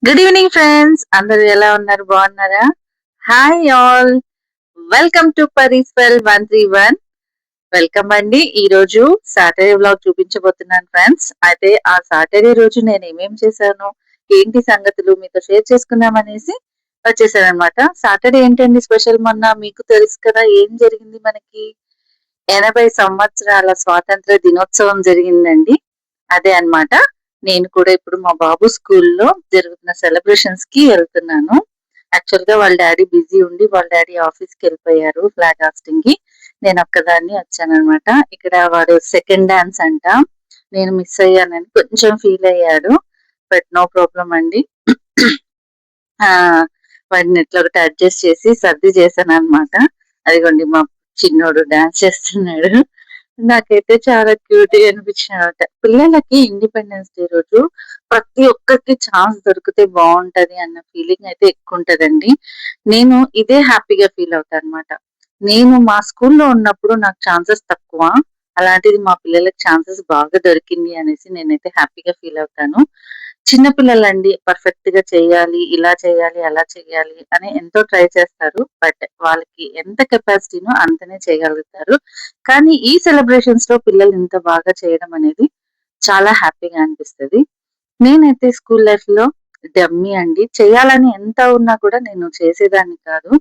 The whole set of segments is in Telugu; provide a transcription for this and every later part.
గుడ్ ఈవినింగ్ ఫ్రెండ్స్, అందరూ ఎలా ఉన్నారు? బాగున్నారా? హాయ్ ఆల్, వెల్కమ్ టు పరీస్వెల్ 131. వెల్కమ్ అండి. ఈ రోజు సాటర్డే వ్లాగ్ చూపించబోతున్నాను ఫ్రెండ్స్. అయితే ఆ సాటర్డే రోజు నేను ఏమేం చేశాను, ఏంటి సంగతులు మీతో షేర్ చేసుకుందాం అనేసి వచ్చేసాను అనమాట. సాటర్డే ఏంటండి స్పెషల్? మొన్న మీకు తెలుసు కదా ఏం జరిగింది మనకి. 80 సంవత్సరాల స్వాతంత్ర దినోత్సవం జరిగిందండి. అదే అన్నమాట. నేను కూడా ఇప్పుడు మా బాబు స్కూల్లో జరుగుతున్న సెలబ్రేషన్స్ కి వెళ్తున్నాను. యాక్చువల్ గా వాళ్ళ డాడీ బిజీ ఉండి వాళ్ళ డాడీ ఆఫీస్ కి వెళ్ళిపోయారు ఫ్లాగ్ హాస్టింగ్ కి. నేను ఒక్కదాన్ని వచ్చానన్నమాట. ఇక్కడ వాడు సెకండ్ డాన్స్ అంట. నేను మిస్ అయ్యానని కొంచెం ఫీల్ అయ్యాడు. బట్ నో ప్రాబ్లం అండి. ఆ వాడిని ఎట్లా ఒకటి అడ్జస్ట్ చేసి సర్ది చేశాను అనమాట. అదిగోండి మా చిన్నోడు డాన్స్ చేస్తున్నాడు. నాకైతే చాలా క్యూట్ గా అనిపించినమాట. పిల్లలకి ఇండిపెండెన్స్ డే రోజు ప్రతి ఒక్కరికి ఛాన్స్ దొరికితే బాగుంటది అన్న ఫీలింగ్ అయితే ఎక్కువ ఉంటదండి. నేను ఇదే హ్యాపీగా ఫీల్ అవుతాను అనమాట. నేను మా స్కూల్లో ఉన్నప్పుడు నాకు ఛాన్సెస్ తక్కువ. అలాంటిది మా పిల్లలకి ఛాన్సెస్ బాగా దొరికింది అనేసి నేనైతే హ్యాపీగా ఫీల్ అవుతాను. చిన్న పిల్లలండి, పర్ఫెక్ట్ గా చేయాలి, ఇలా చేయాలి, అలా చేయాలి అని ఎంతో ట్రై చేస్తారు. బట్ వాళ్ళకి ఎంత కెపాసిటీనో అంతనే చేయగలుగుతారు. కానీ ఈ సెలబ్రేషన్స్ లో పిల్లలు ఇంత బాగా చేయడం అనేది చాలా హ్యాపీగా అనిపిస్తది. నేనైతే స్కూల్ లైఫ్ లో డమ్మీ అండి. చేయాలని ఎంత ఉన్నా కూడా నేను చేసేదాన్ని కాదు.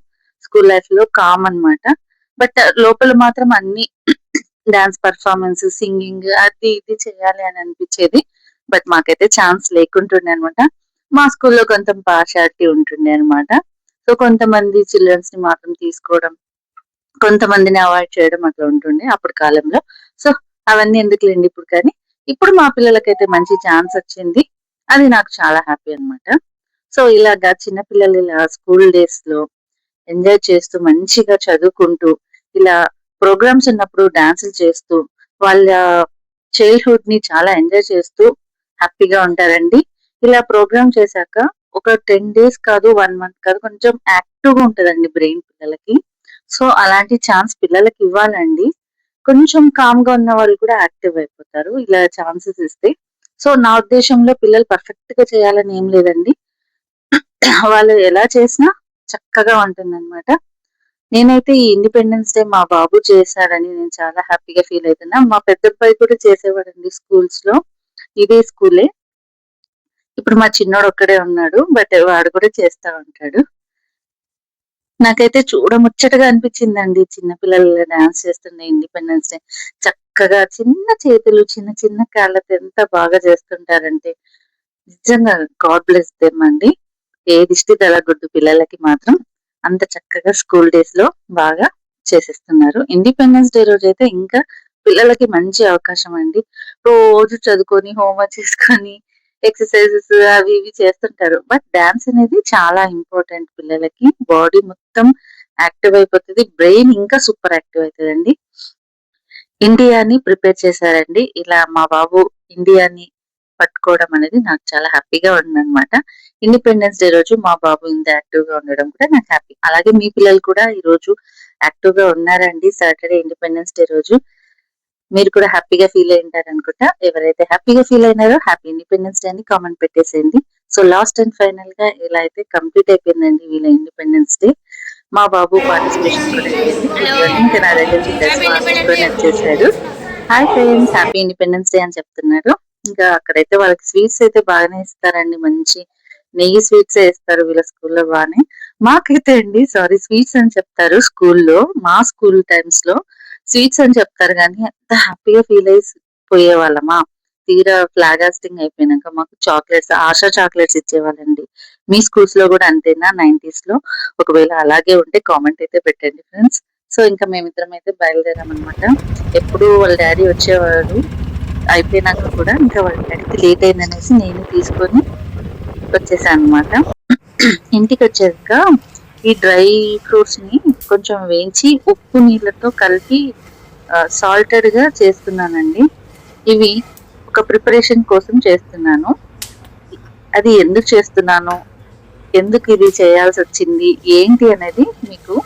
స్కూల్ లైఫ్ లో కామ్ అన్నమాట. బట్ లోపల మాత్రం అన్ని డాన్స్ పర్ఫార్మెన్స్, సింగింగ్ అది ఇది చేయాలి అని అనిపించేది. బట్ మాకైతే ఛాన్స్ లేకుంటుండే అనమాట. మా స్కూల్లో కొంచెం పార్షాలిటీ ఉంటుండే అనమాట. సో కొంతమంది చిల్డ్రన్స్ ని మాత్రం తీసుకోవడం, కొంతమందిని అవాయిడ్ చేయడం అట్లా ఉంటుండే అప్పుడు కాలంలో. సో అవన్నీ ఎందుకులేండి ఇప్పుడు. కానీ ఇప్పుడు మా పిల్లలకైతే మంచి ఛాన్స్ వచ్చింది. అది నాకు చాలా హ్యాపీ అన్నమాట. సో ఇలాగా చిన్న పిల్లలు ఇలా స్కూల్ డేస్ లో ఎంజాయ్ చేస్తూ మంచిగా చదువుకుంటూ ఇలా ప్రోగ్రామ్స్ ఉన్నప్పుడు డాన్సులు చేస్తూ వాళ్ళ చైల్డ్హుడ్ ని చాలా ఎంజాయ్ చేస్తూ హ్యాపీగా ఉంటారండి. ఇలా ప్రోగ్రామ్ చేశాక ఒక 10 డేస్ కాదు, 1 మంత్ కాదు, కొంచెం యాక్టివ్ గా ఉంటదండి బ్రెయిన్ పిల్లలకి. సో అలాంటి ఛాన్స్ పిల్లలకి ఇవ్వాలండి. కొంచెం కామ్ గా ఉన్న వాళ్ళు కూడా యాక్టివ్ అయిపోతారు ఇలా ఛాన్సెస్ ఇస్తే. సో నా ఉద్దేశంలో పిల్లలు పర్ఫెక్ట్ గా చేయాలని ఏం లేదండి. వాళ్ళు ఎలా చేసినా చక్కగా ఉంటుందన్నమాట. నేనైతే ఈ ఇండిపెండెన్స్ డే మా బాబు చేశాడని నేను చాలా హ్యాపీగా ఫీల్ అవుతున్నా. మా పెద్దబ్బాయి కూడా చేసేవాడండి స్కూల్స్ లో. ఇదే స్కూలే. ఇప్పుడు మా చిన్నోడు ఒక్కడే ఉన్నాడు. బట్ వాడు కూడా చేస్తా ఉంటాడు. నాకైతే చూడముచ్చటగా అనిపించిందండి చిన్న పిల్లలు డాన్స్ చేస్తున్న ఇండిపెండెన్స్ డే. చక్కగా చిన్న చేతులు, చిన్న చిన్న కాళ్ళతో ఎంత బాగా చేస్తుంటారంటే నిజంగా గాడ్ బ్లెస్ దెమ్ అండి. ఏ దిష్టి తగలకూడదు పిల్లలకి మాత్రం. అంత చక్కగా స్కూల్ డేస్ లో బాగా చేసేస్తున్నారు. ఇండిపెండెన్స్ డే రోజు అయితే ఇంకా పిల్లలకి మంచి అవకాశం అండి. రోజు చదువుకొని హోంవర్క్ చేసుకొని ఎక్సర్సైజెస్ అవి ఇవి చేస్తుంటారు. బట్ డాన్స్ అనేది చాలా ఇంపార్టెంట్ పిల్లలకి. బాడీ మొత్తం యాక్టివ్ అయిపోతుంది. బ్రెయిన్ ఇంకా సూపర్ యాక్టివ్ అవుతుందండి. ఇండియాని ప్రిపేర్ చేశారండి. ఇలా మా బాబు ఇండియాని పట్టుకోవడం అనేది నాకు చాలా హ్యాపీగా ఉందన్నమాట. ఇండిపెండెన్స్ డే రోజు మా బాబు ఇంత యాక్టివ్ గా ఉండడం కూడా నాకు హ్యాపీ. అలాగే మీ పిల్లలు కూడా ఈ రోజు యాక్టివ్ గా ఉన్నారండి. సాటర్డే ఇండిపెండెన్స్ డే రోజు మీరు కూడా హ్యాపీగా ఫీల్ అయింటారు అనుకుంటా. ఎవరైతే హ్యాపీగా ఫీల్ అయినారో హ్యాపీ ఇండిపెండెన్స్ డే అని కామెంట్ పెట్టేసేయండి. సో లాస్ట్ అండ్ ఫైనల్ గా ఇలా అయితే కంప్లీట్ అయిపోయిందండి వీళ్ళ ఇండిపెండెన్స్ డే. మా బాబు పార్టిసిపేషన్ కూడా అయిపోయింది. ఇదిగోండి ఇంకా నా దగ్గరికి డ్రెస్ హ్యాపీ ఇండిపెండెన్స్ మార్చుకొని డే. వచ్చేసాడు. Hi friends, happy independence day అని చెప్తున్నారు. ఇంకా అక్కడైతే వాళ్ళకి స్వీట్స్ అయితే బాగానే ఇస్తారండి. మంచి నెయ్యి స్వీట్స్ ఇస్తారు వీళ్ళ స్కూల్లో బాగానే. మాకైతే అండి సారీ స్వీట్స్ అని చెప్తారు స్కూల్లో. మా స్కూల్ టైమ్స్ లో స్వీట్స్ అని చెప్తారు కానీ ఎంత హ్యాపీగా ఫీల్ అయ్యి పోయేవాళ్ళమా. తీరా ఫ్లాగ్ హాస్టింగ్ అయిపోయినాక మాకు చాక్లెట్స్, ఆశా చాక్లెట్స్ ఇచ్చేవాళ్ళండి. మీ స్కూల్స్ లో కూడా అంతేనా 90s లో? ఒకవేళ అలాగే ఉంటే కామెంట్ అయితే పెట్టండి ఫ్రెండ్స్. సో ఇంకా మేమిద్దరం అయితే బయలుదేరాం అనమాట. ఎప్పుడు వాళ్ళ డాడీ వచ్చేవారు అయిపోయినాక కూడా ఇంకా వాళ్ళ డాడీకి లేట్ అయిందనేసి నేను తీసుకొని వచ్చేసాను అనమాట. ఇంటికి వచ్చాక ఈ డ్రై ఫ్రూట్స్ ని కొంచెం వేయించి ఉప్పు నీళ్ళతో కలిపి సాల్టెడ్ గా చేస్తున్నానండి. ఇవి ఒక ప్రిపరేషన్ కోసం చేస్తున్నాను. అది ఎందుకు చేస్తున్నాను, ఎందుకు ఇది చేయాల్సి వచ్చింది, ఏంటి అనేది మీకు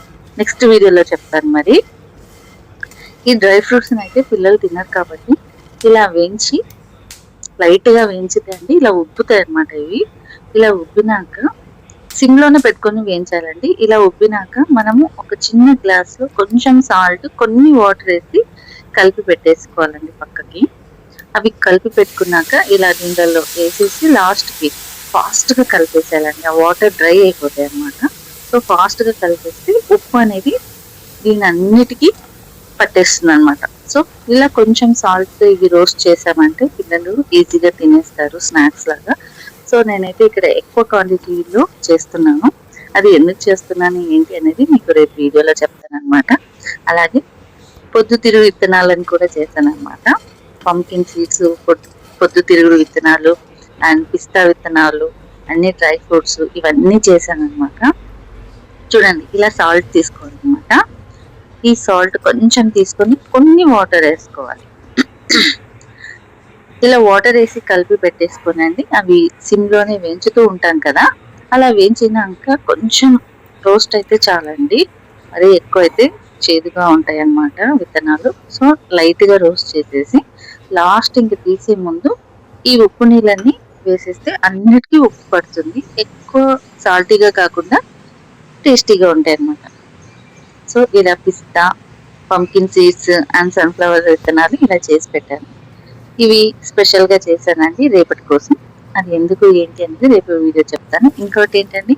నెక్స్ట్ వీడియోలో చెప్తాను. మరి ఈ డ్రై ఫ్రూట్స్ అయితే పిల్లలు తినరు కాబట్టి ఇలా వేయించి లైట్ గా వేయించితే అండి ఇలా ఉబ్బుతాయి అనమాట. ఇవి ఇలా ఉబ్బినాక సిమ్లోనే పెట్టుకొని వేయించాలండి. ఇలా ఉబ్బినాక మనము ఒక చిన్న గ్లాస్లో కొంచెం సాల్ట్, కొన్ని వాటర్ వేసి కలిపి పెట్టేసుకోవాలండి పక్కకి. అవి కలిపి పెట్టుకున్నాక ఇలా నీళ్ళల్లో వేసేసి లాస్ట్కి ఫాస్ట్గా కలిపేసేయాలండి. ఆ వాటర్ డ్రై అయిపోతాయి అన్నమాట. సో ఫాస్ట్గా కలిపేస్తే ఉప్పు అనేది దీని అన్నిటికీ పట్టేస్తుంది అనమాట. సో ఇలా కొంచెం సాల్ట్ ఇవి రోస్ట్ చేసామంటే పిల్లలు ఈజీగా తినేస్తారు స్నాక్స్ లాగా. సో నేనైతే ఇక్కడ ఎక్కువ క్వాంటిటీలో చేస్తున్నాను. అది ఎందుకు చేస్తున్నాను ఏంటి అనేది మీకు రేపు వీడియోలో చెప్తాను అనమాట. అలాగే పొద్దుతిరుగు విత్తనాలను కూడా చేశాను అనమాట. పంకిన్ సీడ్స్, పొద్దుతిరుగుడు విత్తనాలు అండ్ పిస్తా విత్తనాలు, అన్ని డ్రై ఫ్రూట్స్ ఇవన్నీ చేశాను అనమాట. చూడండి ఇలా సాల్ట్ తీసుకోవాలన్నమాట. ఈ సాల్ట్ కొంచెం తీసుకొని కొన్ని వాటర్ వేసుకోవాలి. ఇలా వాటర్ వేసి కలిపి పెట్టేసుకోనండి. అవి సిమ్లోనే వేయించుతూ ఉంటాం కదా, అలా వేయించినాక కొంచెం రోస్ట్ అయితే చాలండి. మరీ ఎక్కువ అయితే చేదుగా ఉంటాయి అన్నమాట విత్తనాలు. సో లైట్గా రోస్ట్ చేసేసి లాస్ట్ ఇంక తీసే ముందు ఈ ఉప్పు నీళ్ళన్నీ వేసేస్తే అన్నిటికీ ఉప్పు పడుతుంది. ఎక్కువ సాల్టీగా కాకుండా టేస్టీగా ఉంటాయి అన్నమాట. సో ఇలా పిస్తా, పంకిన్ సీడ్స్ అండ్ సన్ఫ్లవర్ విత్తనాలు ఇలా చేసి పెట్టాను. ఇవి స్పెషల్గా చేశానండి రేపటి కోసం. అది ఎందుకు ఏంటి అనేది రేపు వీడియో చెప్తాను. ఇంకోటి ఏంటండి,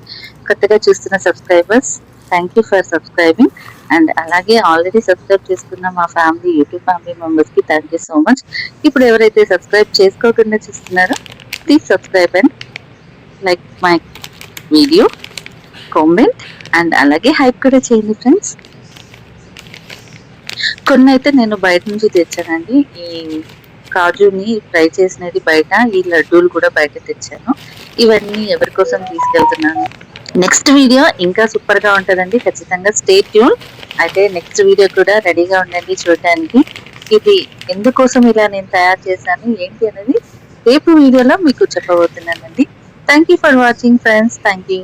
కొత్తగా చూస్తున్న subscribers, thank you for subscribing. And అలాగే ఆల్రెడీ సబ్స్క్రైబ్ చేసుకున్న మా ఫ్యామిలీ, యూట్యూబ్ ఫ్యామిలీ మెంబర్స్కి థ్యాంక్ యూ సో మచ్. ఇప్పుడు ఎవరైతే సబ్స్క్రైబ్ చేసుకోకుండా చూస్తున్నారో please subscribe and like my video, comment and అలాగే హైప్ కూడా చేయండి ఫ్రెండ్స్. కొన్ని అయితే నేను బయట నుంచి తెచ్చానండి. ఈ కాజుని ఫ్రై చేసినది బయట, ఈ లడ్డూలు కూడా బయట తెచ్చాను. ఇవన్నీ ఎవరి కోసం తీసుకెళ్తున్నాను. నెక్స్ట్ వీడియో ఇంకా సూపర్ గా ఉంటుందండి, ఖచ్చితంగా స్టే ట్యూన్. అయితే నెక్స్ట్ వీడియో కూడా రెడీగా ఉండండి చూడడానికి. ఇది ఎందుకోసం ఇలా నేను తయారు చేశాను ఏంటి అనేది రేపు వీడియోలో మీకు చెప్పబోతున్నానండి. Thank you for watching friends. Thank you.